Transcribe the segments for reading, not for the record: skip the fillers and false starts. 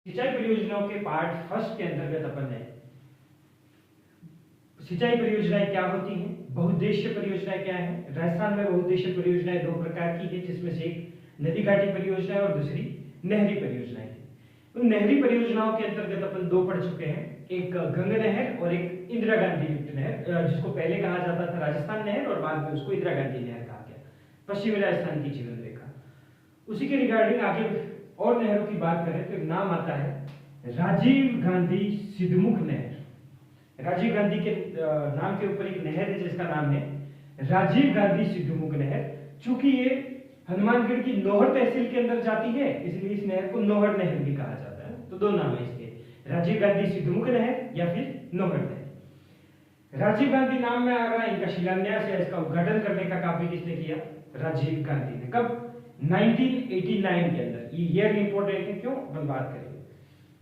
सिंचाई परियोजनाओं के पार्ट फर्स्ट के अंतर्गत अपन है सिंचाई परियोजनाएं क्या होती हैं, बहुउद्देश्य परियोजनाएं क्या है। राजस्थान में बहुउद्देश्य परियोजनाएं दो प्रकार की है, जिसमें से एक नदी घाटी परियोजना है और दूसरी नहरी परियोजनाएं है। उन नहरी परियोजनाओं के अंतर्गत अपन दो पढ़ चुके हैं, एक गंगा नहर और एक इंदिरा गांधी लिफ्ट नहर, जिसको पहले कहा जाता था राजस्थान नहर और बाद में उसको इंदिरा गांधी नहर कहा गया, पश्चिमी राजस्थान की जीवन रेखा। उसी के रिगार्डिंग आगे और नहरों की बात करें तो नाम आता है राजीव गांधी सिद्धमुख नहर। राजीव गांधी के नाम के ऊपर एक नहर है जिसका नाम है राजीव गांधी सिद्धमुख नहर। चूंकि ये हनुमानगढ़ की नौहर तहसील के अंदर जाती है, इसलिए इस नहर को नौहर नहर भी कहा जाता है। तो दो नाम है इसके, राजीव गांधी सिद्धमुख नहर या फिर नौहर नहर। राजीव गांधी नाम में आ रहा है, इनका शिलान्यास या इसका उद्घाटन करने का काम भी किसने किया? राजीव गांधी ने। कब? 1989 के अंदर। ये ईयर इंपॉर्टेंट है, क्यों अपन बात करेंगे।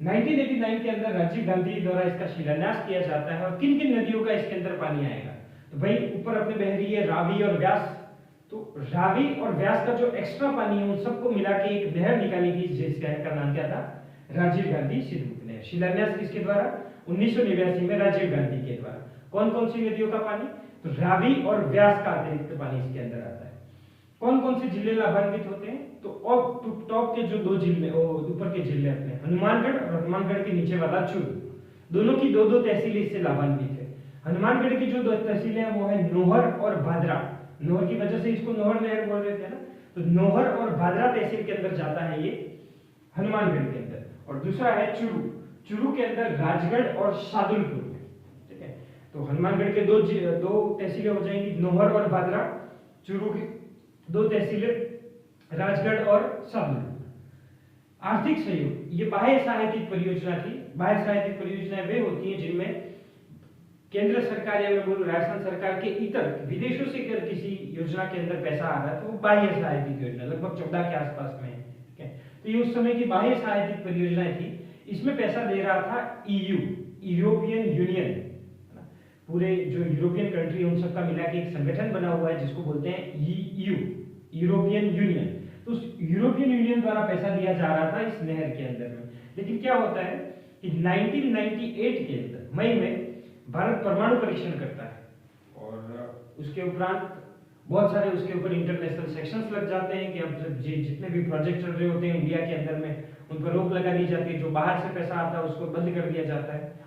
1989 के अंदर राजीव गांधी द्वारा इसका शिलान्यास किया जाता है। और किन किन नदियों का इसके अंदर पानी आएगा? तो भाई ऊपर अपने बह रही है रावी और व्यास, तो रावी और व्यास का जो एक्स्ट्रा पानी है उन सबको मिला के एक नहर निकाली गई, जिस नहर का नाम क्या था? राजीव गांधी सिद्धमुख नहर। शिलान्यास किसके द्वारा? 1989 में राजीव गांधी के द्वारा। कौन कौन सी नदियों का पानी? तो रावी और व्यास का अतिरिक्त पानी इसके अंदर आता है। कौन कौन से जिले लाभान्वित होते हैं? तो टॉप के जो दो जिले, ऊपर के जिले अपने हनुमानगढ़ और हनुमानगढ़ के नीचे वाला चूरू, दोनों की दो दो तहसीलें इससे लाभान्वित है। हनुमानगढ़ की जो दो तहसीलें हैं वो है नौहर और भादरा। नौहर की वजह से इसको नौहर नहर बोल रहे थे ना, तो नौहर और भादरा तहसील के अंदर जाता है ये हनुमानगढ़ के अंदर। और दूसरा है चूरू, चूरू के अंदर राजगढ़ और शादुलपुर में। ठीक है, तो हनुमानगढ़ के दो तहसीलें हो जाएंगी, नौहर और भादरा। चूरू की दो तहसीलें राजगढ़ और शादुलपुर। आर्थिक सहयोग, ये बाह्य सहायतिक परियोजना थी। बाह्य सहायतिक परियोजनाएं वे होती हैं जिनमें केंद्र सरकार या मैं बोलूं राजस्थान सरकार के इतर विदेशों से अगर किसी योजना के अंदर पैसा आ रहा है तो वो बाह्य सहायतिक योजना लगभग 14 के आसपास में है। ठीक है, तो ये उस समय की बाह्य सहायतिक परियोजनाएं थी। इसमें पैसा दे रहा था ईयू, यूरोपियन यूनियन। पूरे जो यूरोपियन कंट्री उन सबका मिला के एक संगठन बना हुआ है जिसको बोलते हैं ईयू, यूरोपियन यूनियन। तो उस यूरोपियन यूनियन द्वारा पैसा दिया जा रहा था इस नहर के अंदर में। लेकिन क्या होता है कि 1998 के अंदर मई में भारत परमाणु परीक्षण करता है और उसके उपरांत बहुत सारे उसके ऊपर इंटरनेशनल सेक्शंस लग जाते हैं कि अब जितने भी प्रोजेक्ट चल रहे होते हैं इंडिया के अंदर में उन पर रोक लगा दी जाती है। जो बाहर से पैसा आता है उसको बंद कर दिया जाता है।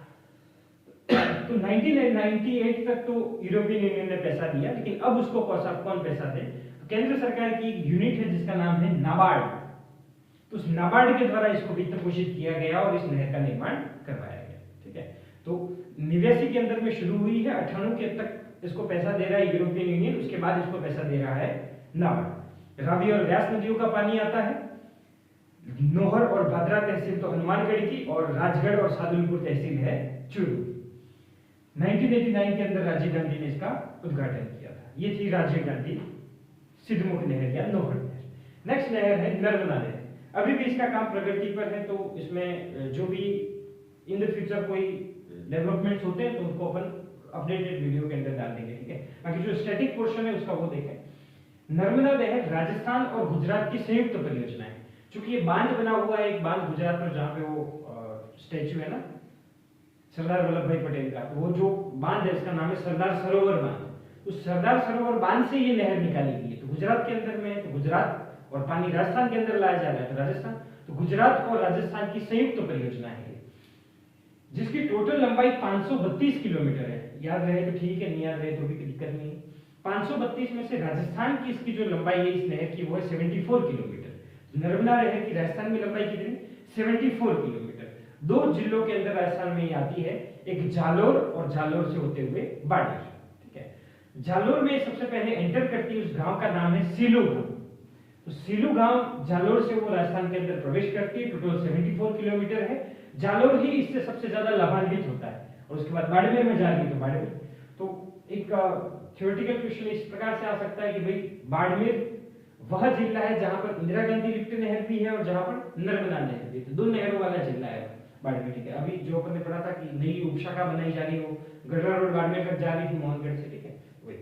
तो 1998 तक तो यूरोपियन यूनियन ने पैसा दिया, लेकिन अब उसको कौन पैसा दे? तो केंद्र सरकार की एक यूनिट है जिसका नाम है नाबार्ड। तो उस नाबार्ड के द्वारा इसको वित्त पोषित किया गया और इस नहर का निर्माण करवाया गया। ठीक है, तो 89 के अंदर में शुरू हुई है, 98 के तक इसको पैसा दे रहा है यूरोपियन यूनियन, उसके बाद इसको पैसा दे रहा है नाबार्ड। रावी और व्यास नदियों का पानी आता है। नौहर और भादरा तहसील तो हनुमानगढ़ की और राजगढ़ और शादुलपुर तहसील है चूरू। 1989 के अंदर राजीव गांधी ने इसका उद्घाटन किया था। ये थी राजीव गांधी सिद्धमुख नहर या नौहर नहर। नेक्स्ट नहर है नर्मदा नहर। अभी भी इसका काम प्रगति पर है, तो इसमें जो भी इन द फ्यूचर कोई डेवलपमेंट्स होते हैं तो उनको अपन अपडेटेड वीडियो के अंदर डाल देंगे। ठीक है, बाकी जो स्टैटिक पोर्शन है उसका वो देखें। नर्मदा नहर राजस्थान और गुजरात की संयुक्त परियोजना है। क्योंकि ये बांध बना हुआ है, एक बांध गुजरात में जहाँ पे वो स्टैच्यू है ना सरदार वल्लभ भाई पटेल का, तो वो जो बांध है इसका नाम है सरदार सरोवर बांध। उस सरदार सरोवर बांध से ये नहर निकाली गई है। तो गुजरात के अंदर में है, तो गुजरात और पानी राजस्थान के अंदर लाया जा रहा है, तो राजस्थान, तो गुजरात और राजस्थान की संयुक्त परियोजना है जिसकी टोटल लंबाई 532 किलोमीटर है। याद रहे तो ठीक है, नहीं याद रहे तो भी कोई दिक्कत नहीं है। 532 में से राजस्थान की इसकी जो लंबाई है इस नहर की वो है 74 किलोमीटर। नर्मदा नहर की राजस्थान में लंबाई कितनी? 74 किलोमीटर। दो जिलों के अंदर राजस्थान में आती है, एक जालोर और जालोर से होते हुए बाड़मेर। ठीक है, जालोर में सबसे पहले एंटर करती है, उस गांव का नाम है सीलू गांव। तो सीलू गांव जालोर से वो राजस्थान के अंदर प्रवेश करती है। टोटल 74 किलोमीटर है। जालोर ही इससे सबसे ज्यादा लाभान्वित होता है और उसके बाद बाड़मेर में जा रही है। तो बाड़मेर, तो एक थ्योरेटिकल क्वेश्चन इस प्रकार से आ सकता है कि भाई बाड़मेर वह जिला है जहां पर इंदिरा गांधी लिफ्ट नहर भी है और जहां पर नर्मदा नहर भी है। तो दो नहरों वाला जिला है बाड़मेर। ठीक है, अभी जो अपन ने पढ़ा था कि नई उपशाखा बनाई जा रही हो, गढ़वा रोड बाड़मेर तक जा रही थी मोहनगढ़ से। ठीक है, वही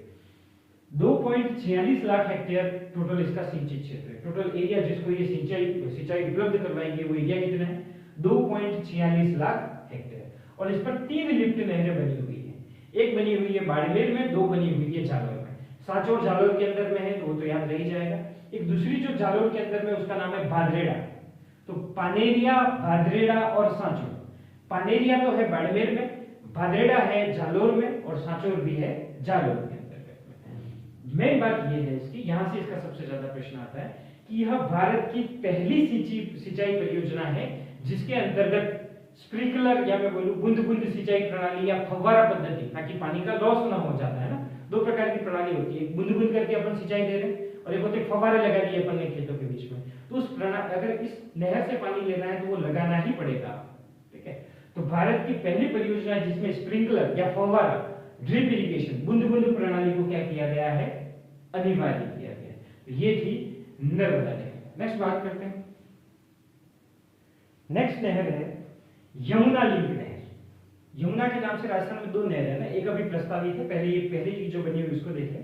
2.46 लाख हेक्टेयर टोटल इसका सिंचित क्षेत्र है। टोटल एरिया जिसको ये सिंचाई उपलब्ध करवाएंगे वो एरिया कितना है? 2 3.46 लाख हेक्टेयर। और इस पर 3 लिफ्ट नहरें बनी हुई है, एक बनी हुई है बाड़मेर में, 2 बनी हुई है जालोर में। सांचौर जालोर के अंदर में है तो वो तो याद रह जाएगा। एक दूसरी जो जालोर के अंदर में उसका नाम है भादरेड़ा। तो पानेरिया, भादरेड़ा और सांचौर। पानेरिया तो है बाड़मेर में, भादरेड़ा है जालोर में और सांचौर भी है जालोर के अंतर्गत में। मेन बात यह है इसकी, यहां से इसका सबसे ज्यादा प्रश्न आता है कि यह भारत की पहली सिंचाई परियोजना है जिसके अंतर्गत स्प्रिंकलर या मैं बोलूं बूंद बूंद सिंचाई प्रणाली या फव्वारा पद्धति, ताकि पानी का लॉस ना हो जाता है ना। 2 प्रकार की प्रणाली होती है, बूंद बूंद करके अपन सिंचाई दे रहे हैं और एक होते फव्वारे लगा दिए अपन ने खेतों के बीच में। तो उस प्रणाली, अगर इस नहर से पानी लेना है तो वो लगाना ही पड़ेगा, ठीक है। तो भारत की पहली परियोजना जिसमें स्प्रिंकलर या फव्वारा, ड्रिप इरिगेशन, बूंद बूंद प्रणाली को क्या किया गया है, अनिवार्य किया गया। तो ये थी नर्मदा नहर। नेक्स्ट बात करते हैं, नेक्स्ट नहर है यमुना लिंक नहर। यमुना के नाम से राजस्थान में 2 नहर है ना, एक अभी प्रस्तावित है, पहले की जो बनी हुई उसको देखें।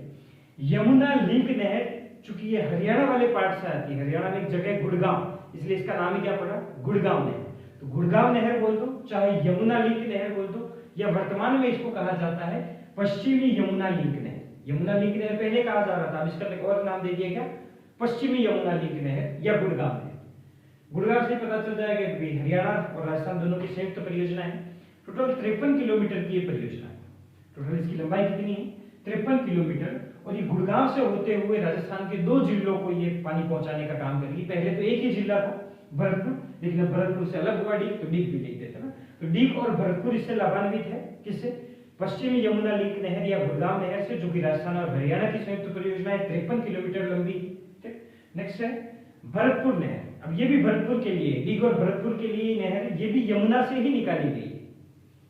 यमुना लिंक नहर, चूंकि ये हरियाणा वाले पार्ट से आती है, हरियाणा में एक जगह है गुड़गांव, इसलिए इसका नाम ही क्या पड़ा, गुड़गांव नहर। तो गुड़गांव नहर बोल दो, चाहे यमुना लिंक नहर बोल दो, या वर्तमान में इसको कहा जाता है पश्चिमी यमुना लिंक नहर। यमुना लिंक नहर पहले कहा जा रहा था, अब इसका एक और नाम दे दिया गया पश्चिमी यमुना लिंक नहर या गुड़गांव नहर। गुड़गांव से पता चल जाएगा कि हरियाणा और राजस्थान दोनों की संयुक्त परियोजना है। टोटल 53 किलोमीटर की ये परियोजना है। टोटल इसकी लंबाई कितनी है, 53 किलोमीटर। और ये गुड़गांव से होते हुए राजस्थान के 2 जिलों को ये पानी पहुंचाने का काम करेगी। पहले तो एक ही जिला था भरतपुर, लेकिन भरतपुर से अलग हुआ डीग, तो डीग भी लिख देते ना। तो डीग और भरतपुर इससे लाभान्वित है, किससे, पश्चिमी यमुना लिंक नहर या गुड़गांव नहर से, जो कि राजस्थान और हरियाणा की संयुक्त परियोजना है, 53 किलोमीटर लंबी। ठीक, नेक्स्ट है भरतपुर नहर। अब ये भी भरतपुर के लिए, डीग और भरतपुर के लिए नहर, ये भी यमुना से ही निकाली गई है।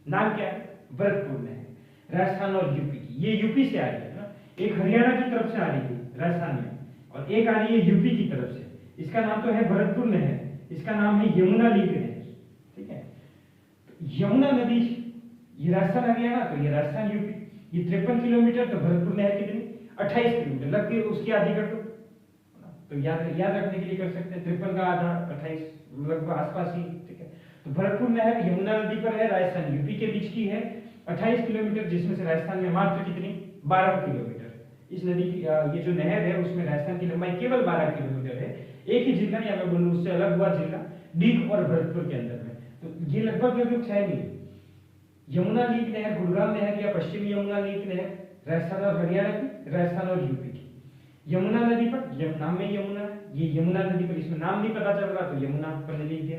नाम क्या है, भरतपुर नहर, राजस्थान और यूपी की। ये यूपी से आ रही है ना, एक हरियाणा की तरफ से आ रही है राजस्थान में, और एक आ रही है यूपी की तरफ से। इसका नाम तो है भरतपुर नहर, इसका नाम है यमुना लिंक नहर, ठीक है। तो यमुना नदी, ये राजस्थान हरियाणा, तो ये राजस्थान यूपी, ये 53 किलोमीटर, तो भरतपुर नहर कितनी, 28 किलोमीटर, लगती है उसकी आधी कर दो, तो याद रखने के लिए कर सकते हैं, 53 का आधा 28, लगभग आसपास ही, ठीक है। तो भरतपुर नहर यमुना नदी पर है, राजस्थान यूपी के बीच की है, 28 किलोमीटर, जिसमें से राजस्थान में मात्र कितनी, 12 किलोमीटर। इस नदी की ये जो नहर है उसमें राजस्थान की लंबाई केवल 12 किलोमीटर है। एक ही जिला, या मैं बोलूं उससे अलग हुआ जिला, डीग और भरतपुर के अंदर में। तो ये लगभग 6 मील। यमुना लिंक नहर, गुड़गांव नहर या पश्चिमी यमुना लिंक नहर, राजस्थान और हरियाणा की, राजस्थान और यूपी की। यमुना नदी पर, नाम में यमुना, ये यमुना नदी पर, इसमें नाम नहीं पता चल रहा तो यमुना पर लिख दिया।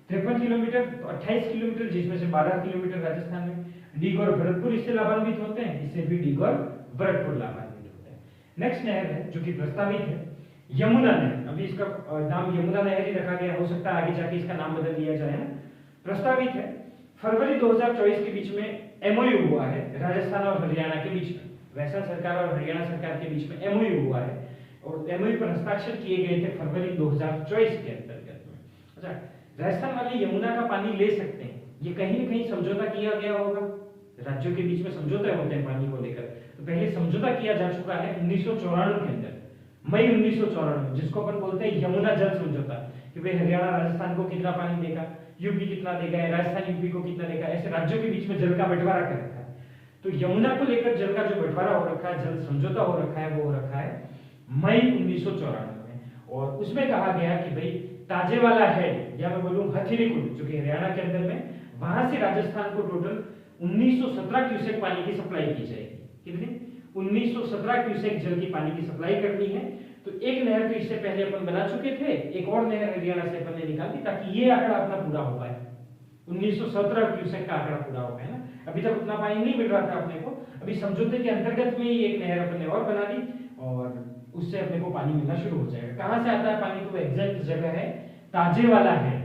53 किलोमीटर, तो 28 किलोमीटर, जिसमें से 12 किलोमीटर राजस्थान में। डीग और भरतपुर इससे लाभान्वित होते हैं, इससे भी डीग और भरतपुर लाभान्वित होते हैं। नेक्स्ट नहर है जो कि प्रस्तावित है, यमुना नहर। अभी इसका नाम यमुना नहर ही रखा गया, हो सकता है आगे जाके इसका नाम बदल दिया जाए ना। प्रस्तावित है, फरवरी 2024 के बीच में एमओयू हुआ है राजस्थान और हरियाणा के बीच में, राजस्थान सरकार और हरियाणा सरकार के बीच में एमओयू हुआ है, और एमओयू पर हस्ताक्षर किए गए थे फरवरी 2024 के अंतर्गत में। अच्छा, राजस्थान वाले यमुना का पानी ले सकते हैं, ये कहीं न कहीं समझौता किया गया होगा, राज्यों के बीच में समझौते होते हैं पानी को लेकर। तो पहले समझौता किया जा चुका है 1994 के अंदर, मई 1994, जिसको अपन बोलते हैं यमुना जल समझौता, कि भाई हरियाणा राजस्थान को कितना पानी देगा, यूपी कितना देगा, राजस्थान यूपी को कितना देगा, ऐसे राज्यों के बीच में जल का बंटवारा कर रखा है। तो यमुना को लेकर जल का जो बंटवारा हो रखा है, जल समझौता हो रखा है, वो हो रखा है मई 1994 में। और उसमें कहा गया कि भाई ताजेवाला हेड, या मैं बोलूं हथीरीकुंड, जो कि हरियाणा के अंदर में, वहां से राजस्थान को टोटल 1917 क्यूसेक पानी की सप्लाई की जाएगी। कितनी, 1917 क्यूसेक जल की पानी की सप्लाई करनी है। तो एक नहर तो इससे पहले अपन बना चुके थे, एक और नहर हरियाणा से अपन ने निकाली, ताकि ये आंकड़ा अपना पूरा हो पाए, 1917 क्यूसेक का आंकड़ा पूरा हो पाए ना। अभी तक उतना पानी नहीं मिल रहा था अपने को, अभी समझौते के अंतर्गत में ही एक नहर अपन ने और बना दी, और उससे अपने को पानी मिलना शुरू हो जाएगा। कहां से आता है पानी, तो एग्जैक्ट जगह है ताजेवाला है,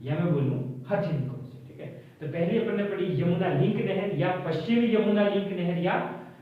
या मैं बोलूं हथीरीकुंड से, ठीक है। तो पहले अपन ने पढ़ी यमुना लिंक नहर या पश्चिमी यमुना लिंक नहर या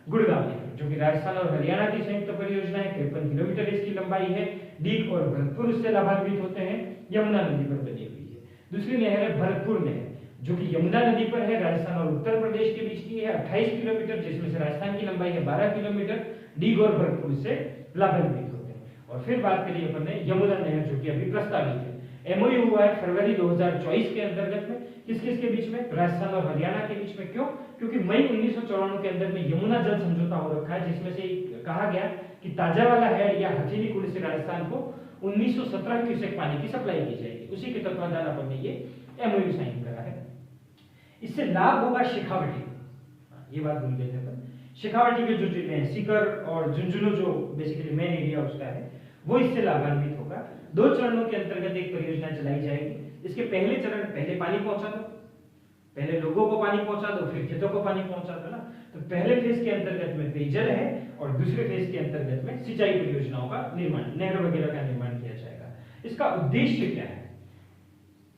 गुड़गांव नहर, जो कि राजस्थान और हरियाणा की संयुक्त परियोजना है, 53 किलोमीटर इसकी लंबाई है। डीग और भरतपुर इससे लाभान्वित होते हैं, यमुना नदी पर बनी हुई है। दूसरी नहर है भरतपुर नहर, जो कि यमुना नदी पर है, राजस्थान और उत्तर प्रदेश के बीच की है, 28 किलोमीटर, जिसमें से राजस्थान की लंबाई है 12 किलोमीटर, डीग और भरतपुर से लाभान्वित होते हैं। और फिर बात करिए अपन ने यमुना नहर, जो कि अभी प्रस्तावित है। एमओयू हुआ है फरवरी 2024 के अंतर्गत में, किस किस के बीच में, राजस्थान और हरियाणा के बीच में। क्यों? क्योंकि मई 1994 के अंदर में यमुना जल समझौता हो रखा है, जिसमें से कहा गया कि ताजा वाला हेड या हथेली कुंड से राजस्थान को 1917 क्यूसेक पानी की सप्लाई की जाएगी। उसी के तत्वाधान अपन ने ये एमओयू साइन करा है। इससे लाभ होगा शेखावटी, ये बात भूल गए थे अपन। शेखावटी के जो जिले हैं सीकर और झुंझुनू, जो बेसिकली मेन एरिया उसका है, वो इससे लाभान्वित होगा। 2 चरणों के अंतर्गत एक परियोजना चलाई जाएगी। इसके पहले चरण, पहले पानी पहुंचा दो, पहले लोगों को पानी पहुंचा दो, फिर खेतों को पानी पहुंचा दो ना। तो पहले फेज के अंतर्गत में पेयजल है और दूसरे फेज के अंतर्गत में सिंचाई परियोजनाओं का निर्माण, नहरों वगैरह का निर्माण किया जाएगा। इसका उद्देश्य क्या है?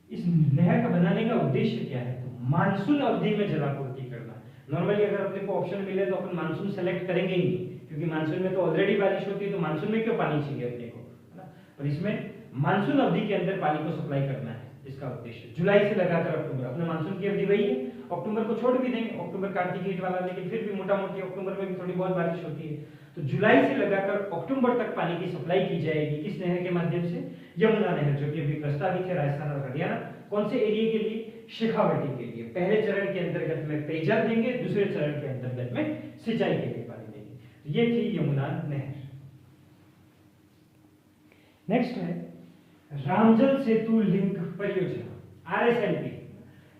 इस नहर का बनाने का उद्देश्य क्या है? तो मानसून अवधि में जलापूर्ति करना। नॉर्मली अगर अपने को ऑप्शन मिले तो अपन मानसून सेलेक्ट करेंगे ही नहीं, क्योंकि मानसून में तो ऑलरेडी बारिश होती है, तो मानसून में क्यों पानी चाहिए अपने को, है ना। पर इसमें मानसून अवधि के अंदर पानी को सप्लाई करना है, इसका उद्देश्य। जुलाई से लगाकर अक्टूबर, अपने मानसून की अवधि वही है। अक्टूबर को छोड़ भी देंगे, अक्टूबर कार्तिक हीट वाला, लेकिन फिर भी मोटा मोटी अक्टूबर में भी थोड़ी बहुत बारिश होती है। तो जुलाई से लगाकर अक्टूबर तक पानी की सप्लाई की जाएगी। किस नहर के माध्यम से? यमुना नहर, जो कि अभी प्रस्तावित है राजस्थान और हरियाणा। कौन से एरिया के लिए? शेखावटी के लिए। पहले चरण के अंतर्गत में पेयजल देंगे, दूसरे चरण के अंतर्गत में सिंचाई के लिए पानी देंगे। ये थी यमुना नहर। नेक्स्ट है रामजल सेतु लिंक परियोजना, आरएसएलपी।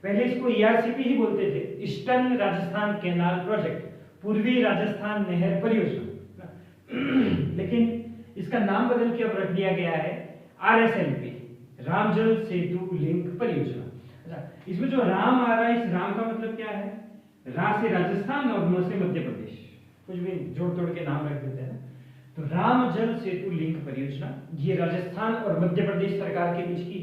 पहले इसको ईआरसीपी ही बोलते थे, ईस्टर्न राजस्थान कैनाल प्रोजेक्ट, पूर्वी राजस्थान नहर परियोजना। लेकिन इसका नाम बदल के अब रख दिया गया है आरएसएलपी, रामजल सेतु लिंक परियोजना। अच्छा, इसमें जो राम आ रहा है, इस राम का मतलब क्या है? रा से राजस्थान और म से मध्य प्रदेश, कुछ भी जोड़ तोड़ के नाम रख देते हैं ना। तो राम जल सेतु लिंक परियोजना, ये राजस्थान और मध्य प्रदेश सरकार के बीच की।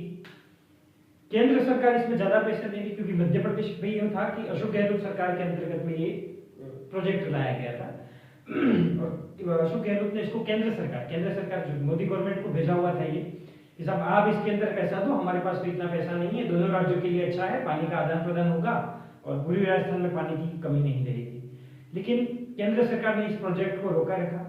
केंद्र सरकार इसमें ज्यादा पैसा देगी, क्योंकि मध्य प्रदेश में यह था कि अशोक गहलोत सरकार के अंतर्गत में ये प्रोजेक्ट लाया गया था। और अशोक गहलोत ने इसको केंद्र सरकार जो मोदी गवर्नमेंट को भेजा हुआ था ये, कि साहब आप इसके अंदर पैसा दो, हमारे पास तो इतना पैसा नहीं है, दोनों राज्यों के लिए अच्छा है, पानी का आदान प्रदान होगा और पूर्वी राजस्थान में पानी की कमी नहीं रहेगी। लेकिन केंद्र सरकार ने इस प्रोजेक्ट को रोका रखा।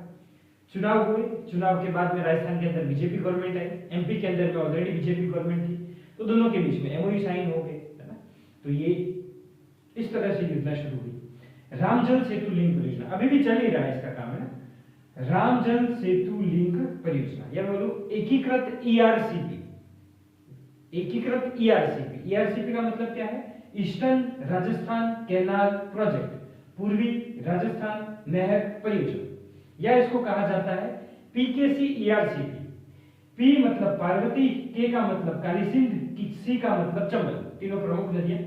चुनाव हुए, चुनाव के बाद में राजस्थान के अंदर बीजेपी गवर्नमेंट आई, एमपी के अंदर में ऑलरेडी बीजेपी गवर्नमेंट थी, तो दोनों के बीच में एमओयू साइन हो गए, है ना। तो ये इस तरह से योजना शुरू हुई। रामजल सेतु लिंक परियोजना अभी भी चल ही रहा है, इसका काम है ना, रामजल सेतु लिंक परियोजना, या बोलो एकीकृत ईआरसीपी। एकीकृत ईआरसीपी, ईआरसीपी का मतलब क्या है? ईस्टर्न राजस्थान कैनाल प्रोजेक्ट, पूर्वी राजस्थान नहर परियोजना, या इसको कहा जाता है पीकेसी ईआरसीपी। पी मतलब पार्वती, के का मतलब काली सिंध, सी का मतलब चंबल, तीनों प्रमुख नदियां,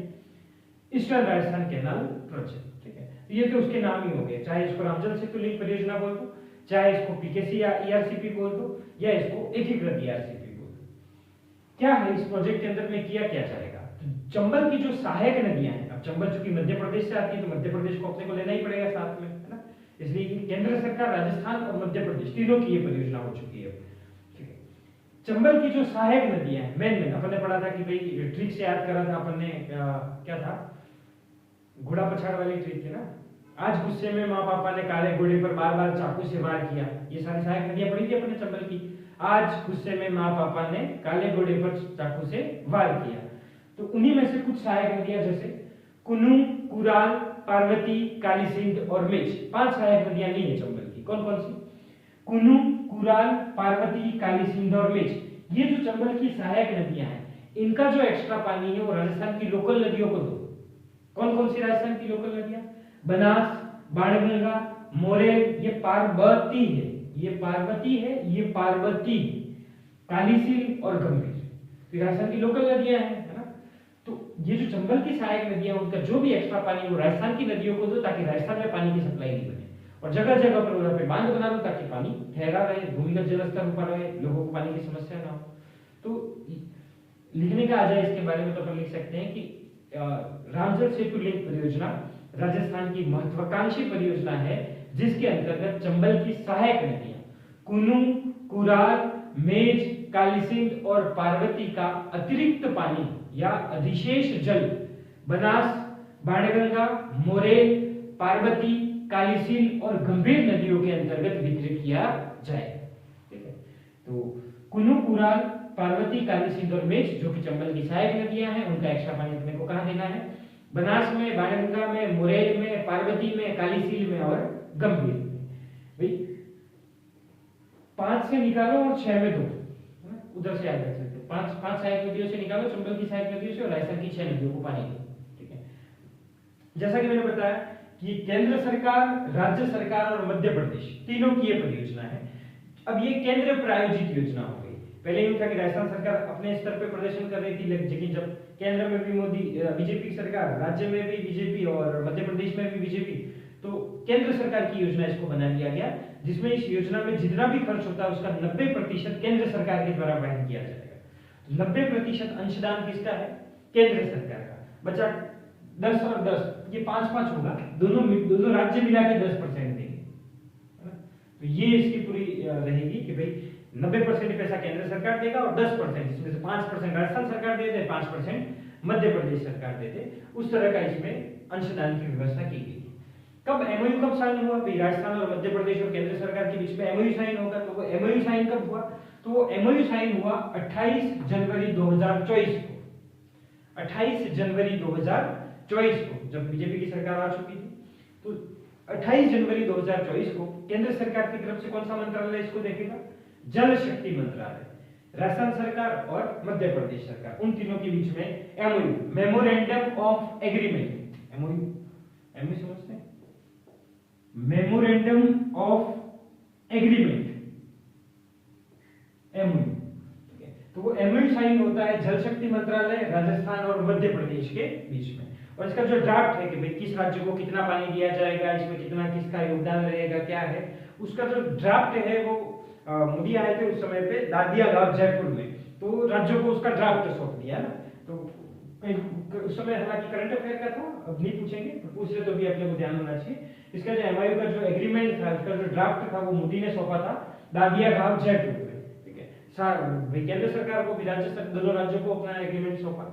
ईस्टर्न राजस्थान कैनाल प्रोजेक्ट। ठीक है, ये तो उसके नाम ही हो गए, चाहे इसको रामजल सेतु लिंक परियोजना बोल दो, चाहे इसको पीकेसी या ईआरसीपी बोल दो, या इसको एकीकृत ईआरसीपी बोल दो। क्या है इस प्रोजेक्ट के अंदर में किया क्या जाएगा? तो चंबल की जो सहायक नदियां हैं, अब चंबल चूंकि मध्य प्रदेश से आती है, तो मध्य प्रदेश को अपने को लेना ही पड़ेगा साथ में, है ना। इसलिए केंद्र सरकार, राजस्थान और मध्य प्रदेश तीनों की ये परियोजना हो चुकी है। चंबल की जो सहायक नदियां हैं, मेन अपन ने पढ़ा था कि भाई ट्रिक से याद करा था अपन ने, क्या था, घोड़ा पछाड़ वाली ट्रिक थी ना। आज गुस्से में माँ पापा ने काले घोड़े पर बार बार चाकू से वार किया, ये सारी सहायक नदियां पढ़ी थी अपन ने चंबल की। आज गुस्से में माँ पापा ने काले घोड़े पर चाकू से वार किया, तो उन्हीं में से कुछ सहायक नदियां जैसे कुनू, कुराल, पार्वती, काली सिंध और मेच, 5 सहायक नदियां नहीं है चंबल की। कौन कौन सी? कुनू, कुराल, पार्वती, काली सिंध और मेच, ये जो चंबल की सहायक नदियां हैं, इनका जो एक्स्ट्रा पानी है वो राजस्थान की लोकल नदियों को दो। कौन कौन सी राजस्थान की लोकल नदियां? बनास, बाणगंगा, मोरेल, ये पार्वती है, ये पार्वती है, ये पार्वती, कालीसिंध और गंभीर, राजस्थान की लोकल नदियां हैं, है ना। तो ये जो चंबल की सहायक नदियां, उनका जो भी एक्स्ट्रा पानी वो राजस्थान की नदियों को दो, ताकि राजस्थान में पानी की सप्लाई नहीं बने, और जगह जगह पर उधर पे बांध बना दो ताकि पानी ठहरा रहे, भूमिगत जल स्तर ऊपर रहे, लोगों को पानी की समस्या ना हो। तो लिखने का आ जाए इसके बारे में तो अपन लिख सकते हैं कि रामजल सेतु लिंक परियोजना राजस्थान की महत्वाकांक्षी परियोजना है, जिसके अंतर्गत चंबल की सहायक नदियां कुनू, कुराल, मेज, कालीसिंध और पार्वती का अतिरिक्त पानी या अधिशेष जल बनास, बाणगंगा, मोरेल, पार्वती, कालीसिंध और गंभीर नदियों के अंतर्गत वितरित किया जाए। ठीक है, तो कुनू, कुराल, पार्वती, काली सिंध और मेच जो कि चंबल की सहायक नदियां हैं, उनका एक्स्ट्रा पानी अपने को कहाँ देना है? बनास में, बाणगंगा में, मुरैर में, पार्वती में, कालीसील में और गंभीर में। भाई 5 से निकालो और 6 में 2, उधर से याद रख सकते हो। 5 सहायक नदियों से निकालो, चंबल की सहायक नदियों से और राजस्थान की 6 नदियों को पानी दो। ठीक है, जैसा कि मैंने बताया कि केंद्र सरकार, राज्य सरकार और मध्य प्रदेश तीनों की ये परियोजना है। अब ये केंद्र प्रायोजित योजना हो गई। पहले यूं था कि राजस्थान सरकार अपने स्तर पर प्रदर्शन कर रही थी, लेकिन जब केंद्र में भी मोदी बीजेपी की सरकार, राज्य में भी बीजेपी और मध्य प्रदेश में भी बीजेपी, तो केंद्र सरकार की योजना इसको बना दिया गया, जिसमें इस योजना में जितना भी खर्च होता है उसका 90% केंद्र सरकार के द्वारा वहन किया जाएगा। 90% अंशदान किसका है? केंद्र सरकार का। बचा 10 और 10, ये 5-5 होगा, दोनों राज्य मिला के 10% देंगे। तो ये इसकी पूरी रहेगी कि भाई 90% पैसा केंद्र सरकार देगा और 10%, इसमें से 5% राजस्थान सरकार दे दे, 5% मध्य प्रदेश सरकार दे दे। उस तरह का इसमें अंशदान की व्यवस्था की गई। कब एमओयू कब साइन हुआ? भाई राजस्थान और मध्य प्रदेश और केंद्र सरकार के बीच में एमओयू साइन होगा। तो वो एमओयू साइन कब हुआ? तो वो एमओयू साइन हुआ 28 जनवरी 2024 को। 28 जनवरी 2024 को, जब बीजेपी की सरकार आ चुकी थी, तो 28 जनवरी 2024 को केंद्र सरकार की तरफ से कौन सा मंत्रालय इसको देखेगा? जल शक्ति मंत्रालय। राजस्थान सरकार और मध्य प्रदेश सरकार, उन तीनों के बीच में MOU, memorandum of agreement, MOU, MOU समझते हैं? Memorandum of agreement, MOU. तो वो एमओयू साइन होता है जल शक्ति मंत्रालय, राजस्थान और मध्य प्रदेश के बीच में। और इसका जो ड्राफ्ट है कि भाई किस राज्य को कितना पानी दिया जाएगा, इसमें कितना किसका योगदान रहेगा, क्या है, उसका जो ड्राफ्ट है वो मोदी आए थे उस समय पे दादिया गांव जयपुर में, तो राज्यों को उसका ड्राफ्ट सौंप दिया ना। तो उस समय हालांकि करंट अफेयर का था, अब नहीं पूछेंगे, तो पूछ रहे तो भी अपने को ध्यान होना चाहिए। इसका जो एमओयू का जो एग्रीमेंट था, उसका जो ड्राफ्ट था, वो मोदी ने सौंपा था दादिया गांव जयपुर में। ठीक है, केंद्र सरकार को भी, राज्य सरकार, दोनों राज्यों को अपना एग्रीमेंट सौंपा।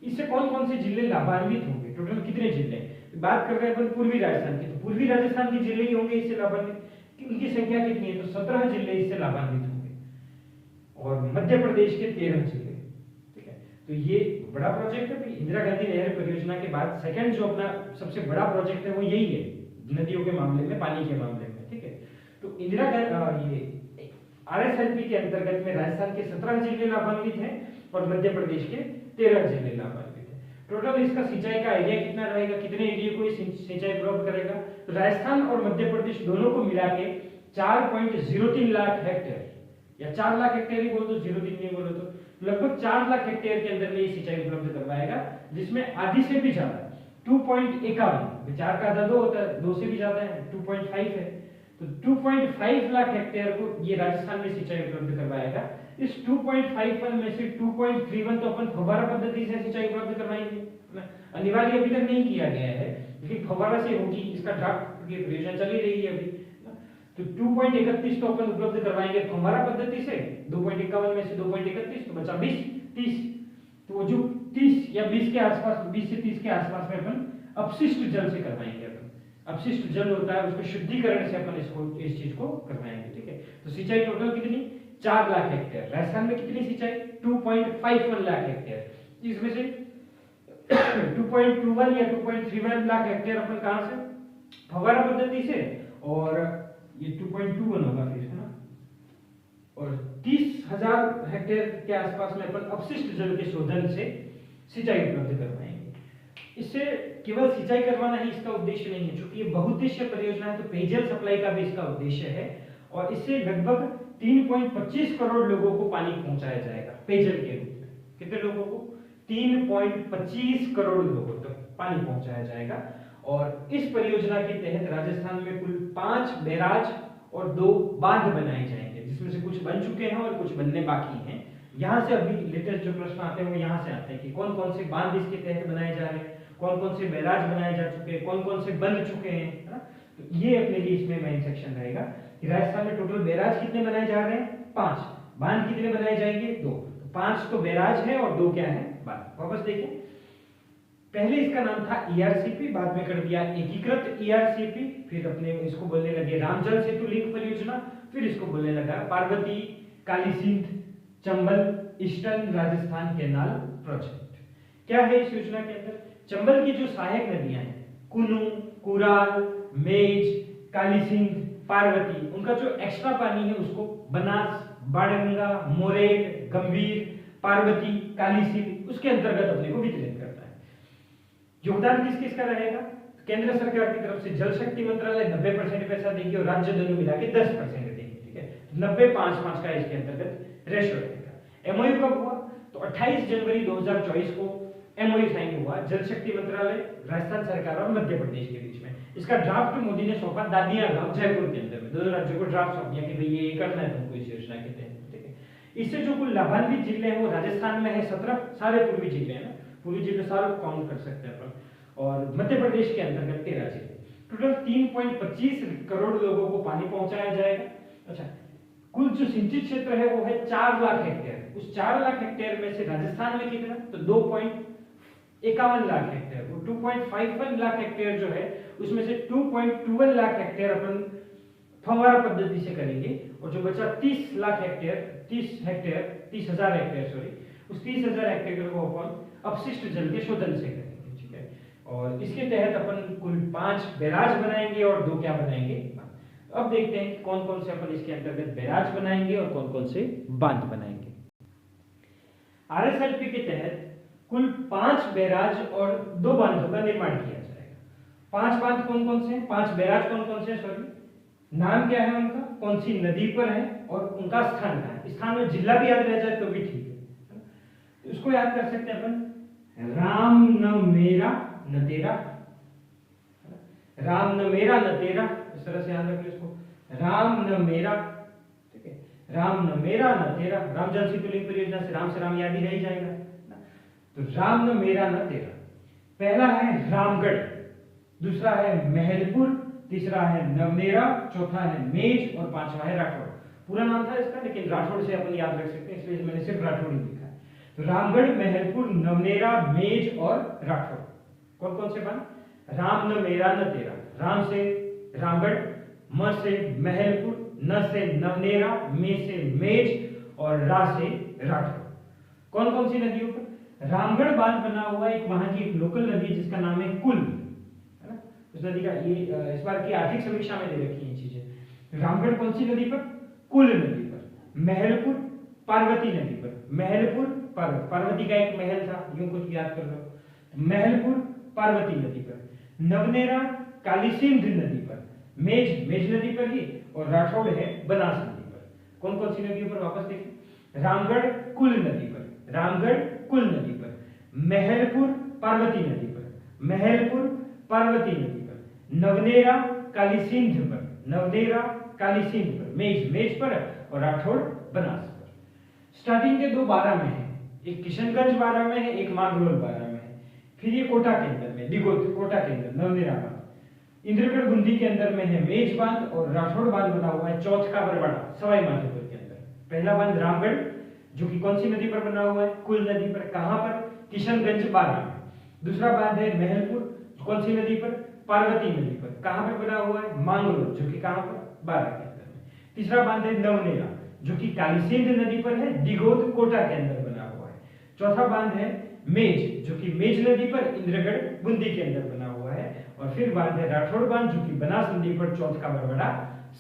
इससे कौन कौन से जिले लाभान्वित होंगे? टोटल कितने जिले? बात कर रहे हैं अपन पूर्वी राजस्थान की, तो पूर्वी राजस्थान के जिले ही होंगे इससे लाभान्वित। उनकी संख्या कितनी है? तो 17 जिले इससे लाभान्वित होंगे और मध्य प्रदेश के 13 जिले। ठीक है, तो ये बड़ा प्रोजेक्ट है। इंदिरा गांधी नहर परियोजना के बाद सेकंड जो अपना सबसे बड़ा प्रोजेक्ट है वो यही है, नदियों के मामले में, पानी के मामले में। ठीक है, तो इंदिरा गांधी ये आरएसएलपी के अंतर्गत में राजस्थान के 17 जिले लाभान्वित हैं और मध्य प्रदेश के 13 जिले लाभान्वित हैं। टोटल इसका सिंचाई का एरिया कितना रहेगा, कितने एरिया को सिंचाई उपलब्ध करेगा? तो राजस्थान और मध्य प्रदेश दोनों को मिला के 4.03 लाख हेक्टेयर, या 4 लाख हेक्टेयर ही बोलो तो 03 नहीं बोलो तो लगभग 4 लाख हेक्टेयर के अंदर में ये सिंचाई उपलब्ध करवाएगा, जिसमें आधी से भी ज्यादा 2.51, 4 का आधा 2 होता है, 2 से भी ज्यादा है 2.5 है, तो 2.5 लाख हेक्टेयर को ये राजस्थान में सिंचाई उपलब्ध करवाएगा। इस 2.51 में से 2.31 तो अपन फव्वारा पद्धति से सिंचाई उपलब्ध करवाएंगे, अनिवार्य अभी तक नहीं किया गया है, लेकिन फव्वारा से होगी, इसका ड्राफ्ट की परियोजना चली रही है अभी। तो 2.31 तो अपन उपलब्ध करवाएंगे फव्वारा पद्धति से, 2.51 में से 2.31 तो बचा 20, 30, तो जो 30 या 20 के आसपास, 20 से 30 के आसपास में अपन अपशिष्ट जल से करवाएंगे। अपन अपशिष्ट जल होता है, उसको शुद्धिकरण से अपन इसको, इस चीज को करवाएंगे। ठीक है, तो सिंचाई टोटल कितनी? 4 लाख हेक्टेयर। राजस्थान में कितनी सिंचाई? 2.51 लाख हेक्टेयर। इसमें से 2.21 या 2.31 लाख हेक्टेयर अपन कहां से? फव्वारा पद्धति से, और ये 2.21 होगा फिर, है ना, और 30,000 हेक्टेयर के आसपास में अपन अपशिष्ट जल के शोधन से सिंचाई उपलब्ध करवाएंगे। इससे केवल सिंचाई करवाना ही इसका उद्देश्य नहीं है, क्योंकि ये बहुउद्देशीय परियोजना है, तो पेयजल सप्लाई का भी इसका उद्देश्य है, और इससे लगभग 3.25 करोड़ लोगों को पानी पहुंचाया जाएगा पेयजल के रूप में। कितने लोगों को? 3.25 करोड़ लोगों तक पानी पहुंचाया जाएगा। और इस परियोजना के तहत राजस्थान में कुल 5 बैराज और 2 बांध बनाए जाएंगे, जिसमें से कुछ बन चुके हैं और कुछ बनने बाकी हैं। यहाँ से अभी लेटेस्ट जो प्रश्न आते हैं वो यहाँ से आते हैं कि कौन कौन से बांध इसके तहत बनाए जा रहे हैं, कौन कौन से बैराज बनाए जा चुके हैं, कौन कौन से बन चुके हैं, है ना। तो ये अपने लिए इसमें मेन सेक्शन रहेगा कि राजस्थान में टोटल बैराज कितने बनाए जा रहे हैं? 5। बांध कितने बनाए जाएंगे? 2। तो 5 तो बैराज है और 2 क्या है? बांध। वापस देखें, पहले इसका नाम था ईआरसीपी, बाद में कर दिया एकीकृत ईआरसीपी, फिर अपने इसको बोलने लगे रामजल सेतु लिंक परियोजना, फिर इसको बोलने लगा Parvati, Kali Sindh, Chambal eastern Rajasthan canal project. क्या है इस योजना के अंदर? चंबल की जो सहायक नदियां हैं, कुनू, कुराल, मेज, काली सिंध, पार्वती, उनका जो एक्स्ट्रा पानी है उसको बनास, बाणगंगा, मोरेट, गंभीर, पार्वती, काली सिंध उसके अंतर्गत अपने को वितरित करता है। योगदान किस किस का रहेगा? केंद्र सरकार की तरफ से जल शक्ति मंत्रालय 90% पैसा देगी और राज्य दोनों मिला के 10% देंगे। ठीक है, 90-5-5 का इसके अंतर्गत रेशो रहेगा। एमओयू कब हुआ? तो 28 जनवरी 2024 को एमओयू साइन हुआ जल शक्ति मंत्रालय, राजस्थान सरकार और मध्य प्रदेश के बीच में। इसका ड्राफ्ट मोदी ने सौंपा दादिया गांव जयपुर के अंदर में। दोनों राज्यों को ड्राफ्ट सौंप दिया कि भाई ये करना है तुमको इस योजना के तहत। ठीक है, इससे जो कुल लाभान्वित जिले हैं वो राजस्थान में है 17, सारे पूर्वी जिले हैं ना, पूर्वी जिले सारे काउंट कर सकते हैं अपन, और मध्य प्रदेश के अंतर्गत 13 जिले। टोटल 3.25 करोड़ लोगों को पानी पहुंचाया जाएगा। अच्छा, कुल जो सिंचित क्षेत्र है वो है 4 लाख हेक्टेयर। उस 4 लाख हेक्टेयर में से राजस्थान में कितना? तो 2.51 लाख हेक्टेयर। वो 2.51 लाख हेक्टेयर जो है उसमें से 2.12 लाख हेक्टेयर अपन फव्वारा पद्धति से करेंगे, और जो बचा 30 लाख हेक्टेयर 30,000 हेक्टेयर सॉरी, उस 30,000 हेक्टेयर को अपन अपशिष्ट जल के शोधन से करेंगे। ठीक है, और इसके तहत अपन कुल 5 बैराज बनाएंगे और 2 क्या बनाएंगे? अब देखते हैं कौन कौन से अपन इसके अंतर्गत बैराज बनाएंगे और कौन कौन से बांध बनाएंगे। आरएसएलपी के तहत कुल 5 बैराज और 2 बांधों का निर्माण किया जाएगा। 5 बांध कौन कौन से हैं? 5 बैराज कौन कौन से हैं? सॉरी, नाम क्या है उनका, कौन सी नदी पर है और उनका स्थान कहाँ है। स्थान में जिला भी याद रह जाए तो भी ठीक है। तो इसको याद कर सकते हैं अपन, रामनमेरा नतेरा, रामनमेरा नतेरा, इस तरह से याद रखिए इसको, रामनमेरा। ठीक है, रामनमेरा नतेरा, रामजल सेतु लिंक परियोजना से राम याद ही रह जाएगा। तो रामनमेरा नतेरा, पहला है रामगढ़, दूसरा है महलपुर, तीसरा है नवनेरा, चौथा है मेज और 5वां है राठौड़। पूरा नाम था इसका, लेकिन राठौड़ से अपन याद रख सकते हैं, इसलिए मैंने सिर्फ राठौड़ ही लिखा है। तो रामगढ़, महलपुर, नवनेरा, मेज और राठौड़। कौन कौन से बांध? रामनमेरा नतेरा, राम से रामगढ़, म से महलपुर, न से नवनेरा, मे से मेज और रा से राठौड़। कौन कौन सी नदियों पर? रामगढ़ बांध बना हुआ एक वहां की एक लोकल नदी जिसका नाम है कुल, है ना। उस नदी का ये इस बार की आर्थिक समीक्षा में दे रखी है चीजें। रामगढ़ कौन सी नदी पर? कुल नदी पर। महलपुर पार्वती नदी पर। महलपुर पार्वती का एक महल था, यूं कुछ याद कर लो। महलपुर पार्वती नदी पर। नवनेरा काली सिंध नदी पर। मेज नदी पर ही, और राठौड़ है बनास नदी पर। कौन कौन सी नदियों पर? वापस देखिए, रामगढ़ कुल नदी पर, रामगढ़ कुल नदी पर, महलपुर पार्वती नदी पर, महलपुर पार्वती नदी पर, नवनेरा काली सिंध पर, नवनेरा काली सिंध पर, मेज पर और राठौड़ बनास पर। स्टार्टिंग के 2 बारा में है, एक किशनगंज बारा में है, एक मांगरोल बारा में है। फिर ये कोटा के अंदर में, दिगोत कोटा के अंदर नवनेरा बांध। इंद्रगढ़ बूंदी के अंदर में है मेज बांध, और राठौड़ बांध बना हुआ है चौथ का बरवाड़ा सवाई माधोपुर के अंदर। पहला बांध रामगढ़ जो कि कौन सी नदी पर बना हुआ है? कुल नदी पर। कहां पर? किशनगंज बारा में। दूसरा बांध है महलपुर, कौन सी नदी पर? पार्वती नदी पर। कहां पर बना हुआ है? मांगरोल, जो कि कहां पर? बारा के अंदर में। तीसरा बांध है नवनेरा जो कि काली सिंध नदी पर है, दिगोद कोटा के अंदर बना हुआ है। चौथा बांध है मेज जो कि मेज नदी पर, इंद्रगढ़ बूंदी के अंदर बना हुआ है। और फिर बांध है राठौड़ बांध जो कि बनास नदी पर, चौथ का बरवाड़ा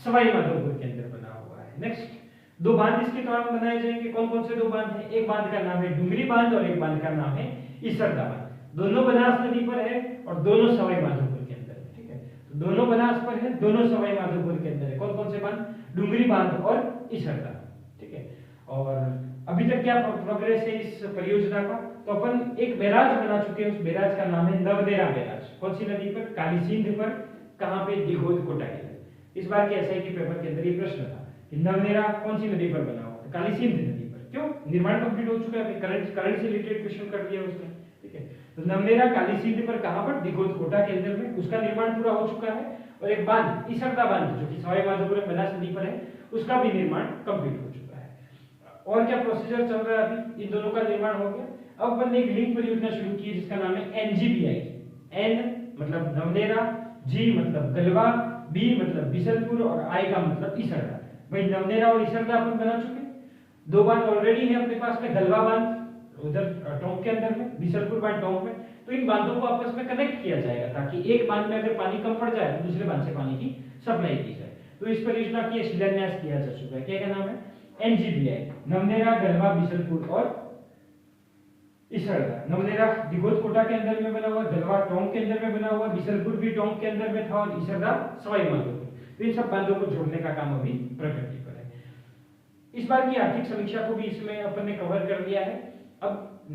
सवाई माधोपुर के अंदर बना हुआ है। नेक्स्ट 2 बांध इसके दौरान बनाए जाएंगे। कौन कौन से 2 बांध हैं? एक बांध का नाम है डुंगरी बांध और एक बांध का नाम है इसरदा बांध। दोनों बनास नदी पर है और दोनों सवाई माधोपुर के अंदर है। ठीक है, तो दोनों बनास पर है, दोनों सवाई माधोपुर के अंदर है। कौन कौन से बांध? डुंगरी बांध और इसरदा। ठीक है, और अभी तक क्या प्रोग्रेस है इस परियोजना का? तो अपन एक बैराज बना चुके हैं, उस बैराज का नाम है नवनेरा बैराज। कौन सी नदी पर? काली सिंध पर। कहां पे? दिघोद कोटा के अंदर। इस बार के एसआई के पेपर के अंदर ये प्रश्न था कि नवनेरा कौन सी नदी पर बना हुआ है? काली सिंध नदी पर। क्यों? निर्माण कंप्लीट हो चुका है, करंट से रिलेटेड क्वेश्चन कर दिया उसने। ठीक है, तो नवनेरा काली सिंध पर कहां पर? दिघोद कोटा के अंदर में, उसका निर्माण पूरा हो चुका है। और एक बांध इसरदा बांध जो कि सवाई माधोपुर में बनास नदी पर है, उसका भी निर्माण कंप्लीट हो चुका है। और क्या प्रोसीजर चल रहा है अभी? इन दोनों का निर्माण हो गया। अब अपन ने एक लिंक परियोजना शुरू की है जिसका नाम है एनजीबीआई। एन मतलब नवनेरा, जी मतलब गलवा, बी मतलब बिसलपुर और आई का मतलब इसरदा। भाई नवनेरा और इसरदा अपन बना चुके, दो बांध ऑलरेडी है अपने पास में, गलवा बांध उधर टोंक के अंदर में, बिसलपुर बांध टोंक में। तो इन बांधों को आपस में कनेक्ट किया जाएगा ताकि एक बांध में अगर पानी कम पड़ जाए तो दूसरे बांध से पानी की सप्लाई की जाए। तो इस परियोजना की शिलान्यास किया जा चुका है। क्या नाम है? एनजीबीआई, नवनेरा, गलवा, बिसलपुर और इसरदा। नवनेरा दिघोत कोटा के अंदर में बना हुआ, गलवा टोंक के अंदर में बना हुआ, बिसलपुर भी टोंक के अंदर में था और इसरदा सवाई माधोपुर। तो इन सब बांधों को जोड़ने का काम अभी प्रगति पर है। इस बार की आर्थिक समीक्षा को भी इसमें अपन ने कवर कर लिया है। अब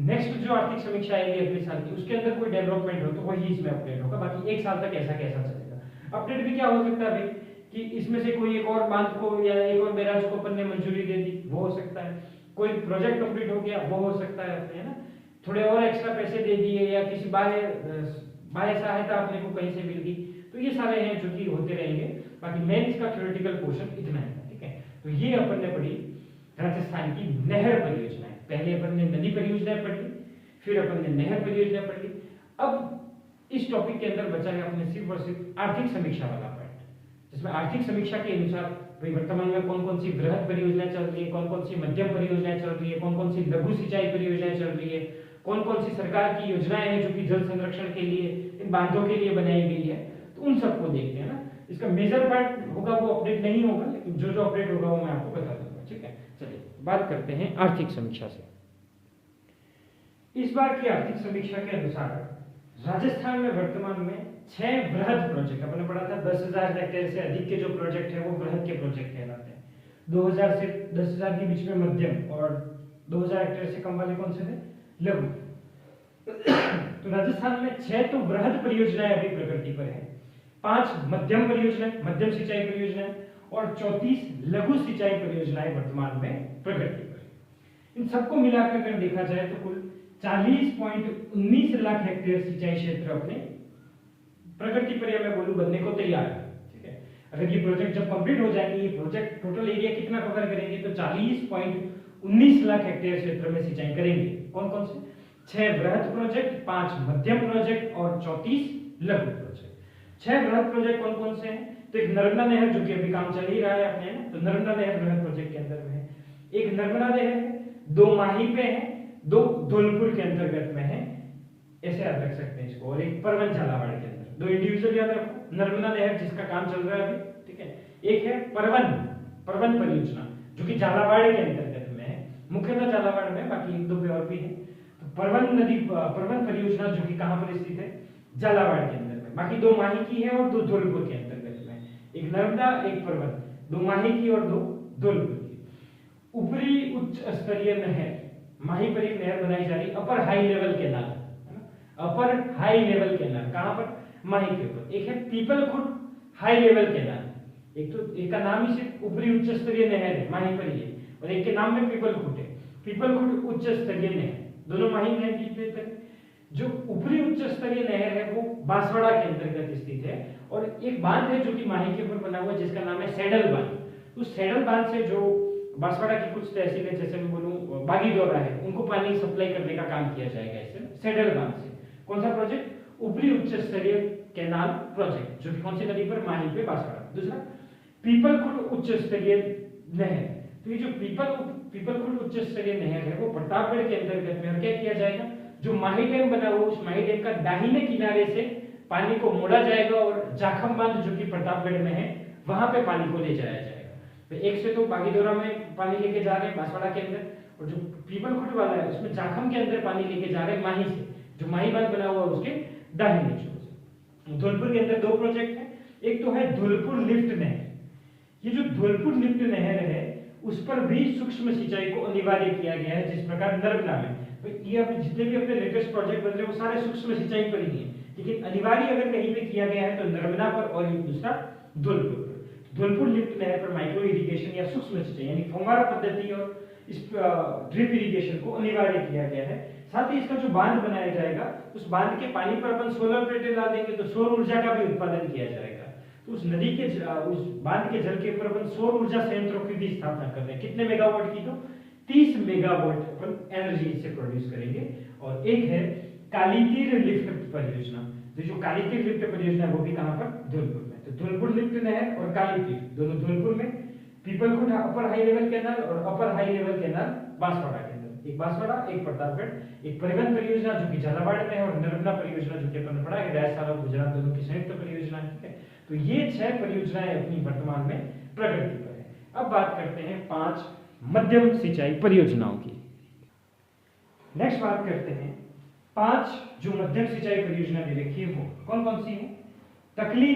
नेक्स्ट जो आर्थिक समीक्षा आएगी अगले साल की, उसके अंदर कोई डेवलपमेंट हो तो वही इसमें अपडेट होगा। बाकी एक साल तक ऐसा कैसा चलेगा। अपडेट भी क्या हो सकता है भाई कि इसमें से कोई एक और बांध को या एक और बैराज को अपन ने मंजूरी दे दी, वो हो सकता है। कोई प्रोजेक्ट कंप्लीट हो गया, वो हो सकता है ना। थोड़े और एक्स्ट्रा पैसे दे दिए या किसी बाह्य सहायता अपने को कहीं से मिल गई, तो ये सारे हैं जो कि होते रहेंगे। बाकी मेन इसका थ्योरेटिकल पोर्शन इतना है, ठीक है। तो ये अपन ने पढ़ी राजस्थान की नहर परियोजनाएं। पहले अपन ने नदी परियोजनाएं पढ़ी, फिर अपन ने नहर परियोजना पढ़ी। अब इस टॉपिक के अंदर बचा है अपने सिर्फ और सिर्फ आर्थिक समीक्षा वाला पार्ट, जिसमें आर्थिक समीक्षा के अनुसार भाई वर्तमान में कौन कौन सी बृहद परियोजनाएं चल रही है, कौन कौन सी मध्यम परियोजनाएं चल रही है, कौन कौन सी लघु सिंचाई परियोजनाएं चल रही है, कौन कौन सी सरकार की योजनाएं हैं जो कि जल संरक्षण के लिए, इन बांधों के लिए बनाई गई है। तो उन सबको देखते हैं ना। इसका मेजर पार्ट होगा वो अपडेट नहीं होगा, लेकिन जो जो अपडेट होगा वो मैं आपको बता दूंगा, ठीक है। चलिए बात करते हैं आर्थिक समीक्षा से। इस बार की आर्थिक समीक्षा के अनुसार राजस्थान में वर्तमान में 6 बृहद प्रोजेक्ट, अपने पढ़ा था 10,000 हेक्टेयर से अधिक के जो प्रोजेक्ट है वो बृहद के प्रोजेक्ट कहलाते हैं। 2000 से 10,000 के बीच में मध्यम और 2000 हेक्टेयर से कम वाले कौन से थे? लघु। तो राजस्थान में 6 तो बृहद परियोजनाएं अभी प्रगति पर है, 5 मध्यम परियोजनाएं, मध्यम सिंचाई परियोजनाएं और 34 लघु सिंचाई परियोजनाएं वर्तमान में प्रगति पर है। इन सबको मिलाकर अगर देखा जाए तो कुल 40.19 लाख हेक्टेयर सिंचाई क्षेत्र अपने प्रगति पर, या मैं बोलूं बनने को तैयार है, ठीक है। अगर ये प्रोजेक्ट जब कंप्लीट हो जाएंगे, ये प्रोजेक्ट टोटल एरिया कितना कवर करेंगे तो 40.19 लाख हेक्टेयर क्षेत्र में सिंचाई करेंगे। कौन कौन से? 6 बृहद प्रोजेक्ट, 5 मध्यम प्रोजेक्ट और 34 लघु प्रोजेक्ट। 6 बृहद प्रोजेक्ट कौन कौन से हैं? तो एक नर्मदा नहर जो कि अभी काम चल ही रहा है अपने, तो नर्मदा नहर बृहद प्रोजेक्ट के अंदर में है। एक नर्मदा नहर है, 2 माही पे है, 2 धौलपुर के अंतर्गत में है, ऐसे याद रख सकते हैं इसको, और एक परवन झालावाड़ के अंदर। 2 इंडिविजुअल याद रखो। नर्मदा नहर जिसका काम चल रहा है अभी, ठीक है। एक है परवन परियोजना जो कि झालावाड़ के अंतर्गत में है, मुख्यतः झालावाड़ में, बाकी 1-2 पे और भी है। तो परवन परियोजना जो कि कहां पर स्थित है? झालावाड़ के अंदर में। बाकी 2 माही की है और 2 धौलपुर के अंतर्गत में। एक नर्मदा, एक परवन, 2 माही की और 2 धौलपुर की। ऊपरी उच्च स्तरीय नहर, माही पर एक नहर बनाई जा रही, अपर हाई लेवल कैनाल, है ना। अपर हाई लेवल कैनाल कहां पर? माही के ऊपर। एक है पीपलखुट हाई लेवल कैनाल, एक तो एक का नाम ही सिर्फ ऊपरी उच्च स्तरीय नहर है, माही पर ही है, और एक के नाम में पीपलखुट है। पीपलखुट उच्च स्तरीय नहर, दोनों माही नहर की तरह। जो ऊपरी उच्च स्तरीय नहर है वो बांसवाड़ा के अंतर्गत स्थित है, और एक बांध है जो कि माही के ऊपर बना हुआ जिसका नाम है सैडल बांध। उस सैडल बांध से जो बांसवाड़ा की कुछ तहसील है, जैसे मैं बोलूं बागीदोरा है, उनको पानी सप्लाई करने का काम किया जाएगा इससे सैडल बांध से। कौन सा प्रोजेक्ट? ऊपरी उच्च स्तरीय कैनाल प्रोजेक्ट, जो कि कौन सी नदी पर? माही पे बांसवाड़ा। दूसरा पीपलखुट उच्च स्तरीय नहर। तो ये जो पीपलखुट उच्च स्तरीय नहर है वो प्रतापगढ़ के अंतर्गत में, और क्या किया जाएगा? जो माही डैम बना हुआ उस माही डैम का दाहिने किनारे से पानी को मोड़ा जाएगा और जाखम बांध जो कि प्रतापगढ़ में है वहां पे पानी को ले जाया जाएगा। तो एक से तो बागीदोरा में पानी लेके जा रहे हैं बांसवाड़ा के अंदर, और जो पीपलखुट वाला है उसमें जाखम के अंदर पानी लेके जा रहे हैं माही से, जो माही बांध बना हुआ उसके दाहिने छोर से। धौलपुर के अंदर 2 प्रोजेक्ट है। एक तो है धौलपुर लिफ्ट नहर। ये जो धौलपुर लिफ्ट नहर है उस पर भी सूक्ष्म सिंचाई को अनिवार्य किया गया है, जिस प्रकार नर्मदा में। तो ये अपने जितने भी अपने लेटेस्ट प्रोजेक्ट बन रहे हैं वो सारे सूक्ष्म सिंचाई पर ही है, लेकिन अनिवार्य अगर कहीं पे किया गया है तो नर्मदा पर और एक दूसरा धौलपुर पर। धौलपुर लिफ्ट नहर पर माइक्रो इरिगेशन या सूक्ष्म सिंचाई यानी फव्वारा पद्धति और इस ड्रिप इरिगेशन को अनिवार्य किया गया है। साथ ही इसका जो बांध बनाया जाएगा उस बांध के पानी पर अपन सोलर प्लेटें डाल देंगे तो सौर ऊर्जा का भी उत्पादन किया जाएगा। तो उस नदी के उस बांध के जल के ऊपर अपन सौर ऊर्जा संयंत्रों की भी स्थापना कर रहे हैं। कितने मेगावाट की? तो 30 मेगावाट अपन एनर्जी इससे प्रोड्यूस करेंगे। और एक है कालीतीर लिफ्ट परियोजना। तो जो कालीतीर लिफ्ट परियोजना है वो भी कहां पर? धौलपुर में। तो धौलपुर लिफ्ट नहर और कालीतीर दोनों धौलपुर में, पीपलखुट अपर हाई लेवल कैनाल और अपर हाई लेवल कैनाल बांसवाड़ा के अंदर, एक बांसवाड़ा एक प्रतापगढ़, एक परिवहन परियोजना जो कि झालावाड़ में है और नर्मदा परियोजना जो कि अपन ने पढ़ा है राजस्थान और गुजरात दोनों की संयुक्त परियोजना है। ठीक है, तो ये 6 परियोजनाएं अपनी वर्तमान में प्रगति पर है। अब बात करते हैं 5 मध्यम सिंचाई परियोजनाओं की। नेक्स्ट बात करते हैं 5 जो मध्यम सिंचाई परियोजना दे रखी है वो कौन कौन सी है? तकली,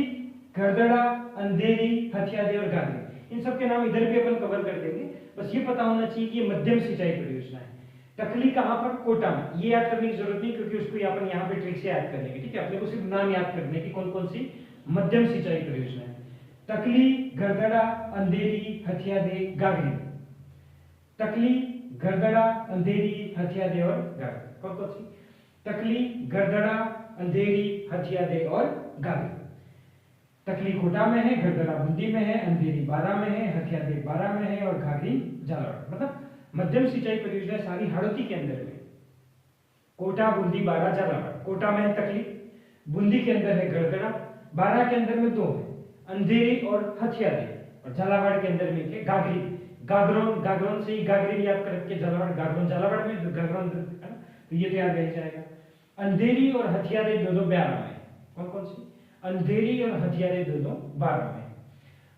गरदड़ा, अंधेरी, हथियादे और गागरी। इन सब के नाम इधर भी अपन कवर कर देंगे, बस ये पता होना चाहिए कि ये मध्यम सिंचाई परियोजना है। तकली कहां पर? कोटा में। ये याद करने की जरूरत नहीं क्योंकि उसको अपन यहाँ पे ट्रिक से याद कर लेंगे। ठीक है, अपने को सिर्फ नाम याद करने की कौन कौन सी मध्यम सिंचाई परियोजना है। तकली, गरदड़ा, अंधेरी, हथियादे, गागरी। तकली, गरदड़ा, अंधेरी, हथियादे और गागरी। कौन कौन सी? तकली, गरदड़ा, अंधेरी, हथियादे और गागरी। तकली कोटा में है, गरदड़ा बूंदी में है, अंधेरी बारां में है, हथियादे बारां में है और गागरी झालावाड़। मतलब मध्यम सिंचाई परियोजना सारी हाड़ौती के अंदर में। कोटा, बूंदी, बारां, झालावाड़। कोटा में है तकली, बूंदी के अंदर है गरदड़ा, बारां के अंदर में 2 है, अंधेरी और हथियादे, और झालावाड़ के अंदर में है गागरी। गागरोन, गागरोन से ही गागरी याद करके झालावाड़, गागरोन झालावाड़ में, गागरोन है ना, तो ये तो याद रह जाएगा। अंधेरी और हथियादे दोनों 12 में। कौन कौन सी? अंधेरी और हथियादे दोनों 12 में।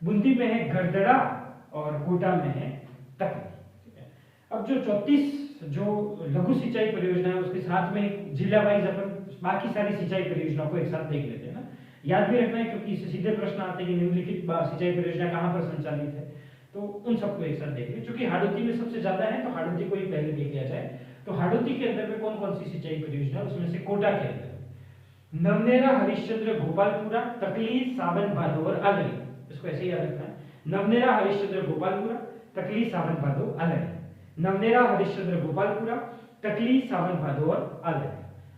बूंदी में है गरदड़ा और कोटा में है तकली। अब जो 34 जो लघु सिंचाई परियोजना है उसके साथ में जिला वाइज अपन बाकी सारी सिंचाई परियोजनाओं को एक साथ देख लेते हैं ना। याद भी रखना है क्योंकि इससे सीधे प्रश्न आते हैं कि निम्नलिखित सिंचाई परियोजना कहां पर संचालित है, तो उन सबको एक साथ देख लें। क्योंकि हाड़ौती में सबसे ज्यादा है तो हाड़ौती को ही पहले देख लिया जाए। तो हाड़ौती के अंदर में कौन कौन सी सिंचाई परियोजना है? उसमें से कोटा के अंदर नवनेरा, हरिश्चंद्र, गोपालपुरा, तकली, सावन, भादो और आलड़ी। इसको ऐसे ही याद रखना है। नवनेरा, हरिश्चंद्र, गोपालपुरा, तकली, सावन, भादो, आलड़ी। नवनेरा, हरिश्चंद्र, गोपालपुरा, तकली, सावन, भादो और आलड़ी।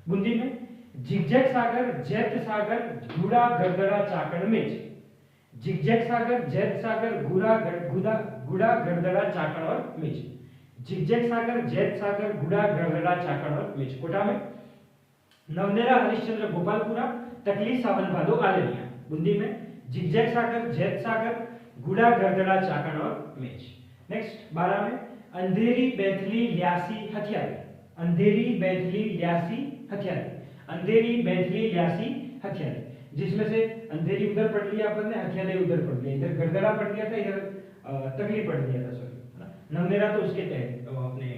बूंदी में झिकझैक सागर, जैत सागर, गुड़ा, गरदड़ा, चाकण, मिर्च। झिकझैक सागर, जैत सागर, गुड़ा, गरदड़ा, चाकण और मिर्च। झिकझैक सागर, जैत सागर, गुड़ा, गरदड़ा, चाकण और मिर्च। कोटा में नवनेरा, हरिश्चंद्र, गोपालपुरा, तकली, सावन, भादो, आलड़िया। बूंदी में झिकझैक सागर, जैत सागर, गुड़ा, गरदड़ा, चाकण और मिर्च। नेक्स्ट 12 में अंधेरी, बैथली, ल्यासी, हथियादे। अंधेरी, बैथली, ल्यासी, हथियादे। अंधेरी, बैथली, ल्यासी, हथियादे। जिसमें से अंधेरी उधर पढ़ लिया अपन ने, हथियादे उधर पढ़ लिया, इधर गरदड़ा पढ़ लिया था, इधर तकली पढ़ लिया था, सॉरी। नवनेरा तो उसके तहत अपने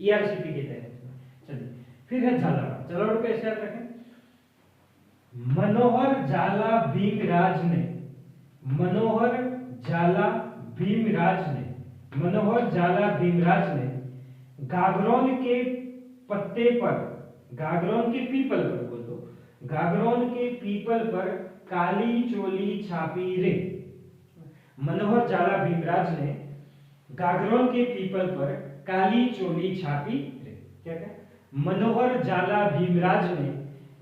ईआरसीपी के तहत। चलिए फिर है झालावाड़। झालावाड़ को ऐसे याद रखें। मनोहर जाला भीमराज ने, मनोहर जाला भीमराज ने, मनोहर जाला भीमराज ने गागरोन के पत्ते पर, गागरोन के पीपल पर, बोलो गागरोन के पीपल पर काली चोली छापी रे। मनोहर जाला भीमराज ने गागरोन के पीपल पर काली चोली छापी रे। क्या क्या? मनोहर जाला भीमराज ने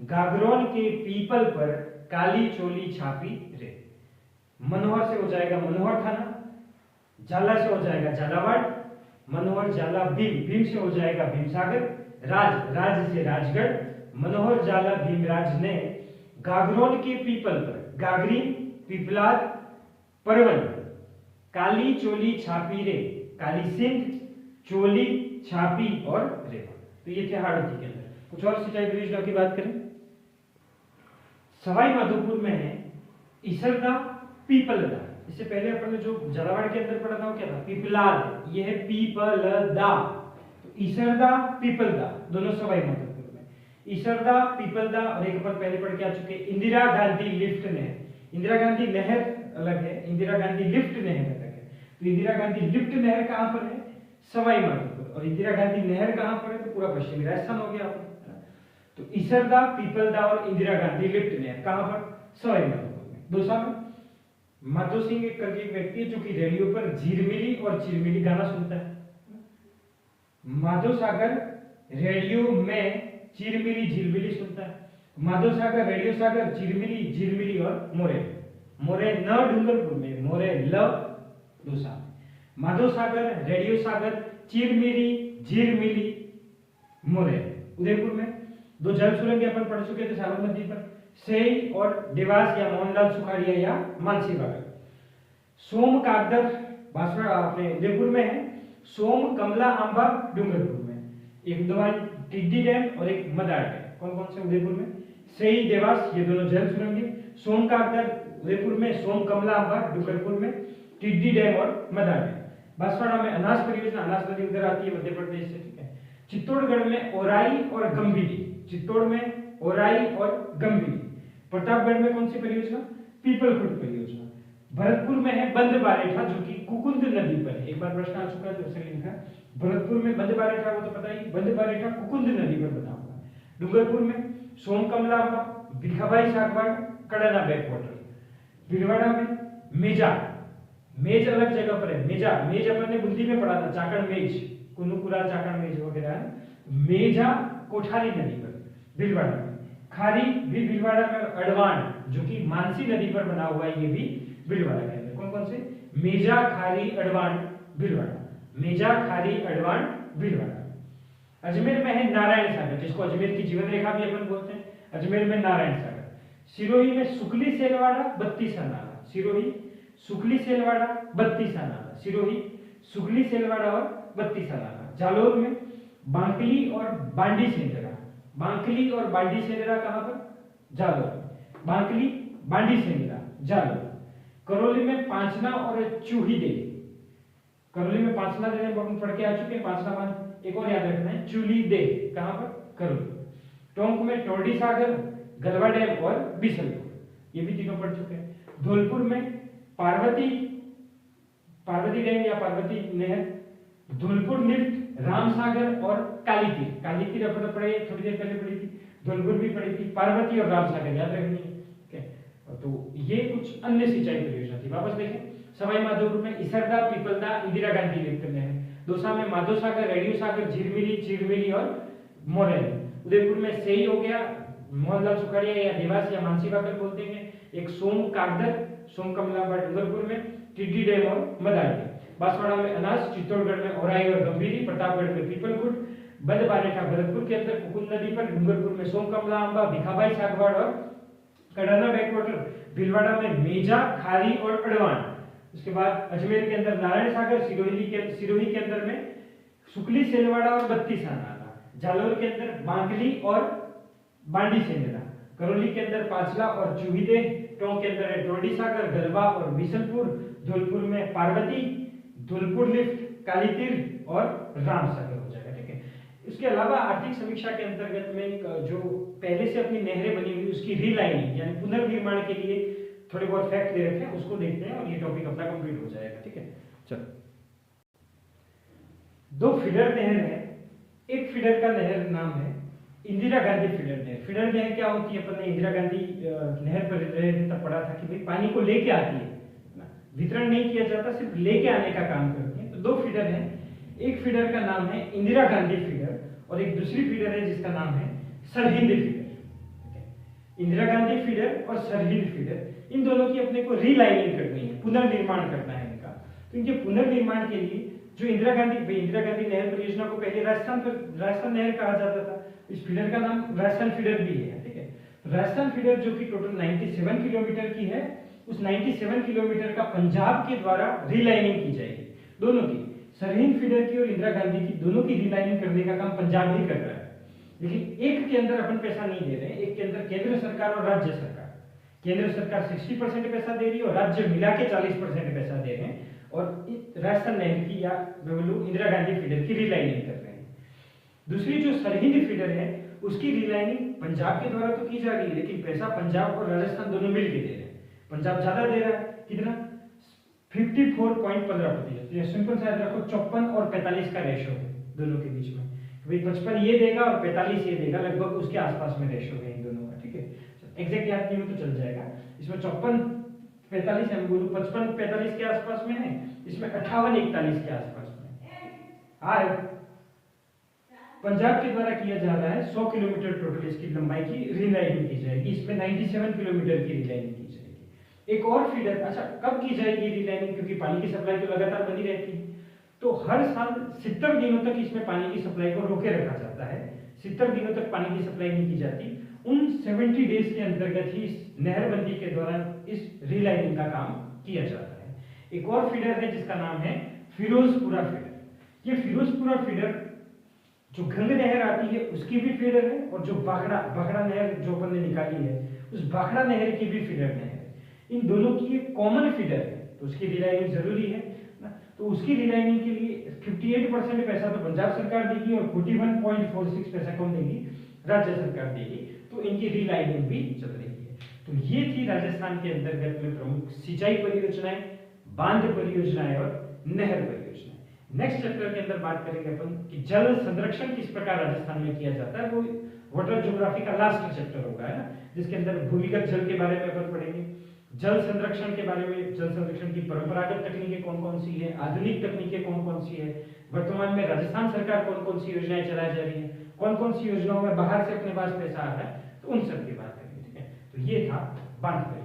गागरोन के पीपल पर काली चोली छापी रे। मनोहर से हो जाएगा मनोहर थाना, जाला से हो जाएगा झालावाड़, मनोहर जाला भीम, भीम से हो जाएगा भीमसागर, राज से राजगढ़। मनोहर जाला भीमराज ने गागरोन के पीपल पर, गागरी, पिपलाद, परवन, काली चोली छापी रे, काली सिंध, चोली, छापी और रेवा। तो ये थे हाड़ौती के अंदर। कुछ और सिंचाई परियोजना की बात करें, सवाई माधोपुर में है इसरदा, पीपलदा। इससे पहले अपन ने जो झालावाड़ के अंदर पढ़ा था वो क्या था? पीपलाद। ये है पीपलदा। तो इसरदा, पीपलदा दोनों सवाई माधोपुर में। इसरदा, पीपलदा और एक अपन पहले पढ़ के आ चुके इंदिरा गांधी लिफ्ट नहर। इंदिरा गांधी नहर अलग है, इंदिरा गांधी लिफ्ट नहर अलग है। तो इंदिरा गांधी लिफ्ट नहर कहां पर है? सवाई माधोपुर। और इंदिरा गांधी नहर कहां पर है? तो पूरा पश्चिमी राजस्थान हो गया अपना। तो इसरदा, पीपलदा और इंदिरा गांधी लिफ्ट नहर कहां पर? सवाई माधोपुर में। दूसरा में माधो सिंह एक करके एक व्यक्ति है जो कि रेडियो पर झिरमिली और चिरमिली गाना सुनता है। माधो सागर रेडियो में चिरमिली झिरमिली सुनता है। माधो सागर, रेडियो सागर, चिरमिली, झिरमिली और मोरे, मोरे न डूंगरपुर में, मोरे ल दूसरा। माधो सागर, रेडियो सागर, चिरमिली, झिरमिली, मोरे। उदयपुर में 2 जल सुरंगें अपन पढ़ चुके थे साबरमती पर, सेई और देवास या मोहनलाल सुखाड़िया या मानसी बागर। सोम कागदर बांसवाड़ा अपने उदयपुर में है, सोम, कमला, आंबा डूंगरपुर में, एक दो टिड्डी डैम और एक मदार डैम। कौन कौन से उदयपुर में? सही, देवास, ये दोनों जल सुरंग है। सोम का अंतर उदयपुर में, सोम, कमला, आंबा डूंगरपुर में, टिड्डी डैम और मदार डैम। बांसवाड़ा में अनाज परियोजना, अनाज नदी उधर आती है मध्य प्रदेश से, ठीक है। चित्तौड़गढ़ में ओराई और गंभीरी, चित्तौड़ में ओराई और गंभीरी। प्रतापगढ़ में कौन सी परियोजना? पीपलखुट परियोजना। भरतपुर में है बंद बारेठा, जो कि कुकुंद नदी पर है। एक बार प्रश्न आ चुका है तो उसने लिखा भरतपुर में बंद बारेठा, वो तो पता ही, बंद बारेठा कुकुंद नदी पर बना हुआ है। डूंगरपुर में सोम, कमला, आंबा, भिखाबाई सागवाड़, कड़ाना बैकवाटर। भीलवाड़ा में मेजा, मेज अलग जगह पर है, मेजा, मेज अपन ने बुंदी में पढ़ा था, चाकड़ मेज, कुनुकुरा चाकड़ मेज वगैरह। मेजा कोठारी नदी पर भीलवाड़ा में। खारी भी भीलवाड़ा में, अडवाण जो कि मानसी नदी पर बना हुआ है, ये भी भीलवाड़ा के अंदर। कौन कौन से? मेजा, खारी, अडवाण, भीलवाड़ा। मेजा, खारी, अडवाण, भीलवाड़ा। अजमेर में है नारायण सागर, जिसको अजमेर की जीवन रेखा भी अपन बोलते हैं। अजमेर में नारायण सागर। सिरोही में सुकली सेलवाड़ा, बत्तीसा नाला। सिरोही, सुकली सेलवाड़ा, बत्तीसा नाला। सिरोही, सुकली सेलवाड़ा और बत्तीसा नाला। जालोर में बांकली और बांडी सेंदरा। बांकली और बांडी सेंदरा कहां पर? जालोर। बांकली, बांडी सेंदरा, जालोर। करौली में पांचना और चूही दे। करौली में पांचना दे हम पढ़ के आ चुके हैं, पांचना मान एक और याद रखना है, चूली दे, कहां पर? करौली। टोंक में टोरडी सागर, गलवा डैम और बिसलपुर, ये भी तीनों पढ़ चुके हैं। धौलपुर में पार्वती, पार्वती डैम या पार्वती नहर। धौलपुर लिफ्ट, रामसागर और कालीतीर। कालीतीर अपन पढ़े थोड़ी देर पहले पढ़ी थी, धौलपुर भी पढ़ी थी। पार्वती और रामसागर याद रखनी है, ठीक है। तो ये कुछ अन्य सिंचाई परियोजना थी। वापस देखें, सवाई माधोपुर में इसरदा, पीपलदा, इंदिरा गांधी लिफ्ट नहर। दौसा में माधो सागर, रेडियो सागर, झिरमिली, चिरमिली और मोरेल। उदयपुर में सही हो गया, मोहनलाल सुखाड़िया या देवास या मानसी बाकर बोलते हैं। एक सोम, कागदर, सोम, कमला, डूंगरपुर में टिड्डी डैम और मदार डैम। बांसवाड़ा में अनाज, चित्तौड़गढ़ में ओराई और गंभीरी, प्रतापगढ़ में पीपलखुट, बंद बारेठा भरतपुर के अंदर कुकुंद नदी पर, डूंगरपुर में सोम, कमला, आंबा, भिखाबाई सागवाड़ और कड़ाना बैकवाटर। भीलवाड़ा में मेजा, खारी और अडवाण। उसके बाद अजमेर के अंदर नारायण सागर, सिरोही के अंदर में सुकली सेलवाड़ा और बत्तीसा नाला। जालोर के अंदर बांकली और बांडी सेंदरा। करौली के अंदर पांचला और चूहीदे। टोंक के अंदर है टोरडी सागर, गलवा और बिसलपुर। धौलपुर में पार्वती, धौलपुर लिफ्ट, कालीतीर और रामसागर हो जाएगा, ठीक है। इसके अलावा आर्थिक समीक्षा के अंतर्गत में जो पहले से अपनी नहरें बनी हुई उसकी रीलाइनिंग यानी पुनर्निर्माण के लिए थोड़े बहुत फैक्ट दे रखे हैं, उसको देखते हैं और ये टॉपिक अपना कंप्लीट हो जाएगा, ठीक है। चलो, दो फीडर नहर है। एक फीडर का नहर नाम है इंदिरा गांधी फीडर नहर। फीडर नहर क्या होती है? अपन ने इंदिरा गांधी नहर पर रहे तब पढ़ा था कि भाई पानी को लेके आती है ना, वितरण नहीं किया जाता, सिर्फ लेके आने का काम करती है। तो दो फीडर हैं, एक फीडर का नाम है इंदिरा गांधी फीडर और एक दूसरी फीडर है जिसका नाम है सरहिंद फीडर। इंदिरा गांधी फीडर और सरहिंद फीडर, इन दोनों की अपने को रीलाइनिंग करनी है, पुनर्निर्माण करना है इनका। तो इनके पुनर्निर्माण के लिए जो इंदिरा गांधी नहर परियोजना को पहले राजस्थान नहर कहा जाता था, इस फीडर का नाम राजस्थान फीडर भी है, ठीक है। राजस्थान फीडर जो कि टोटल 97 किलोमीटर की है, उस 97 किलोमीटर का पंजाब के द्वारा रीलाइनिंग की जाएगी। दोनों की, सरहिंद फीडर की और इंदिरा गांधी की, दोनों की रीलाइनिंग करने का काम पंजाब ही कर रहा है। लेकिन एक के अंदर अपन पैसा नहीं दे रहे, एक के अंदर केंद्र सरकार और राज्य सरकार। केंद्र सरकार 60% पैसा दे रही है और राज्य मिला के 40% पैसा दे रहे हैं और राजस्थान नहर की या इंदिरा गांधी फीडर की रीलाइनिंग कर रहे हैं। दूसरी जो सरहिंद फीडर है उसकी रीलाइनिंग पंजाब के द्वारा तो की जा रही है, लेकिन पैसा पंजाब और राजस्थान दोनों मिलकर दे रहे हैं। पंजाब ज्यादा दे रहा है, कितना? 54.15%। ये सिंपल सा याद रखो, 54 और 45 का रेशो है दोनों के बीच में। भाई 55 ये देगा और 45 ये देगा, लगभग उसके आसपास में रेशो है इन दोनों का, ठीक है। एग्जैक्ट याद नहीं हो तो चल जाएगा। इसमें 54-45 है, बोलूं 55-45 के आसपास में है, इसमें 58-41 के आसपास में। पंजाब के द्वारा किया जा रहा है 100 किलोमीटर टोटल इसकी लंबाई की रीलाइनिंग की जाएगी, इसमें 97 किलोमीटर की रीलाइनिंग की जाएगी। एक और फीडर, अच्छा कब की जाएगी रीलाइनिंग? क्योंकि पानी की सप्लाई तो लगातार बनी रहती है, तो हर साल 70 दिनों तक इसमें पानी की सप्लाई को रोके रखा जाता है। 70 दिनों तक पानी की सप्लाई नहीं की जाती, उन 70 डेज के अंतर्गत ही इस नहरबंदी के दौरान इस रीलाइनिंग का काम किया जाता है। एक और फीडर है जिसका नाम है फिरोजपुरा फीडर। ये फिरोजपुरा फीडर जो गंग नहर आती है उसकी भी फीडर है, और जो बाखड़ा नहर जो अपन ने निकाली है उस बाखड़ा नहर की भी फीडर नहर है। इन दोनों की एक कॉमन फीडर है, तो उसकी रिलाइनिंग जरूरी है ना। तो उसकी रिलाइनिंग के लिए 58% पैसा तो पंजाब सरकार देगी और 41.46 पैसा कौन देगी, राज्य सरकार देगी। तो इनकी रिलाइनिंग भी चल रही है। तो ये थी राजस्थान के अंतर्गत में प्रमुख सिंचाई परियोजनाएं, बांध परियोजनाएं और नहर परियोजनाएं। नेक्स्ट चैप्टर के अंदर बात करेंगे अपन कि जल संरक्षण किस प्रकार राजस्थान में किया जाता है। वो वाटर ज्योग्राफी का लास्ट चैप्टर होगा, है ना, जिसके अंदर भूमिगत जल के बारे में अपन पढ़ेंगे, जल संरक्षण के बारे में, जल संरक्षण की परंपरागत तकनीकें कौन कौन सी है, आधुनिक तकनीकें कौन कौन सी है, वर्तमान में राजस्थान सरकार कौन कौन सी योजनाएं चलाई जा रही है, कौन कौन सी योजनाओं में बाहर से अपने पास पैसा आ रहा है, तो उन सब की बात करेंगे। ठीक है, तो ये था बांध परियोजना।